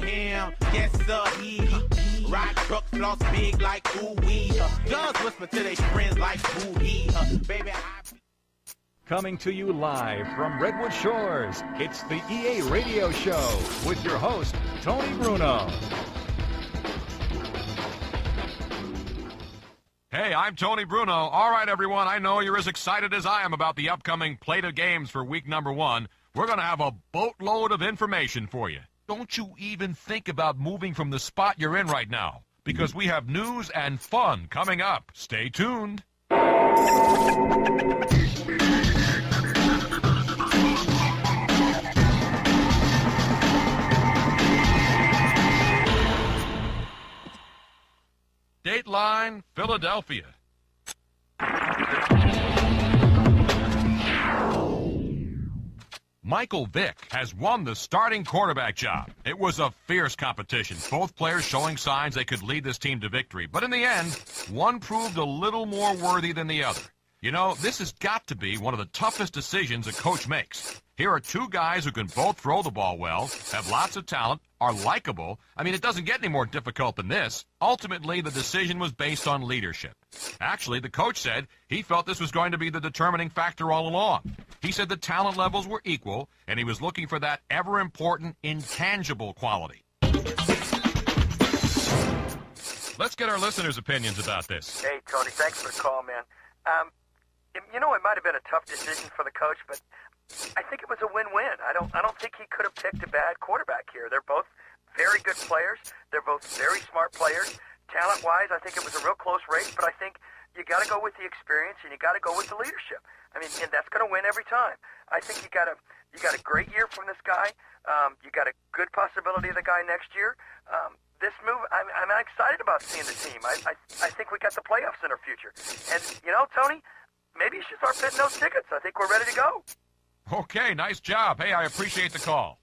him. Yes, sir, he ride trucks, floss big like ooh-wee. Guns whisper to their friends like ooh-hee. Baby, Coming to you live from Redwood Shores, it's the EA Radio Show with your host, Tony Bruno. Hey, I'm Tony Bruno. All right, everyone, I know you're as excited as I am about the upcoming plate of games for week number 1. We're going to have a boatload of information for you. Don't you even think about moving from the spot you're in right now, because we have news and fun coming up. Stay tuned. Dateline, Philadelphia. Michael Vick has won the starting quarterback job. It was a fierce competition, both players showing signs they could lead this team to victory. But in the end, one proved a little more worthy than the other. You know, this has got to be one of the toughest decisions a coach makes. Here are two guys who can both throw the ball well, have lots of talent, are likable. I mean, it doesn't get any more difficult than this. Ultimately, the decision was based on leadership. Actually, the coach said he felt this was going to be the determining factor all along. He said the talent levels were equal, and he was looking for that ever-important intangible quality. Let's get our listeners' opinions about this. Hey, Tony, thanks for the call, man. You know, it might have been a tough decision for the coach, but I think it was a win-win. I don't think he could have picked a bad quarterback here. They're both very good players. They're both very smart players. Talent-wise, I think it was a real close race, but I think you got to go with the experience and you got to go with the leadership. I mean, and that's going to win every time. I think you got a great year from this guy. You got a good possibility of the guy next year. This move, I'm excited about seeing the team. I think we got the playoffs in our future. And, you know, Tony, maybe you should start fitting those tickets. I think we're ready to go. Okay, nice job. Hey, I appreciate the call.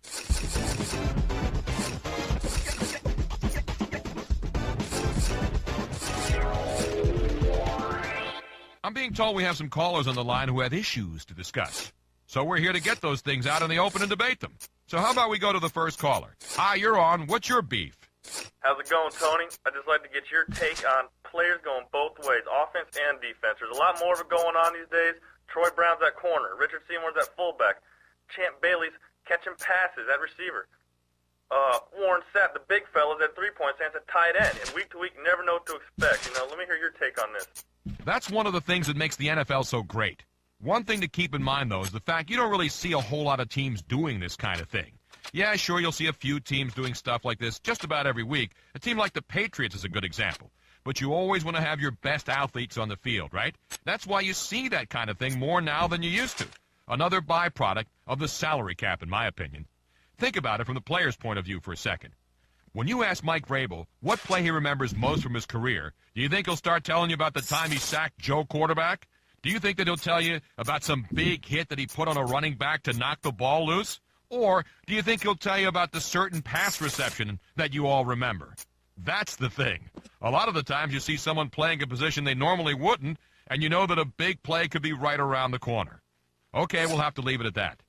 I'm being told we have some callers on the line who have issues to discuss. So we're here to get those things out in the open and debate them. So how about we go to the first caller? Hi, you're on. What's your beef? How's it going, Tony? I'd just like to get your take on players going both ways, offense and defense. There's a lot more of it going on these days. Troy Brown's at corner. Richard Seymour's at fullback. Champ Bailey's catching passes at receiver. Warren Sapp, the big fella's at three-point stance at tight end. And week to week, you never know what to expect. You know, let me hear your take on this. That's one of the things that makes the NFL so great. One thing to keep in mind, though, is the fact you don't really see a whole lot of teams doing this kind of thing. Yeah, sure, you'll see a few teams doing stuff like this just about every week. A team like the Patriots is a good example. But you always want to have your best athletes on the field, right? That's why you see that kind of thing more now than you used to. Another byproduct of the salary cap, in my opinion. Think about it from the player's point of view for a second. When you ask Mike Vrabel what play he remembers most from his career, do you think he'll start telling you about the time he sacked Joe Quarterback? Do you think that he'll tell you about some big hit that he put on a running back to knock the ball loose? Or do you think he'll tell you about the certain pass reception that you all remember? That's the thing. A lot of the times you see someone playing a position they normally wouldn't, and you know that a big play could be right around the corner. Okay, we'll have to leave it at that.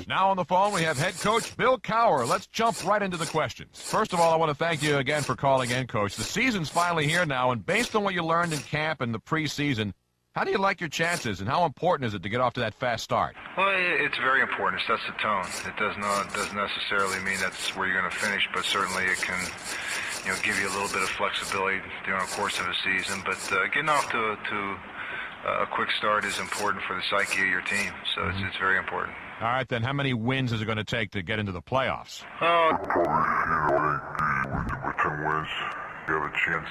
Now on the phone, we have head coach Bill Cowher. Let's jump right into the questions. First of all, I want to thank you again for calling in, Coach. The season's finally here now, and based on what you learned in camp and the preseason, how do you like your chances, and how important is it to get off to that fast start? Well, it's very important. It sets the tone. It doesn't necessarily mean that's where you're going to finish, but certainly it can, give you a little bit of flexibility during the course of a season. But getting off to a quick start is important for the psyche of your team, so it's very important. All right, then, how many wins is it going to take to get into the playoffs? Probably, with 10 wins, you have a chance.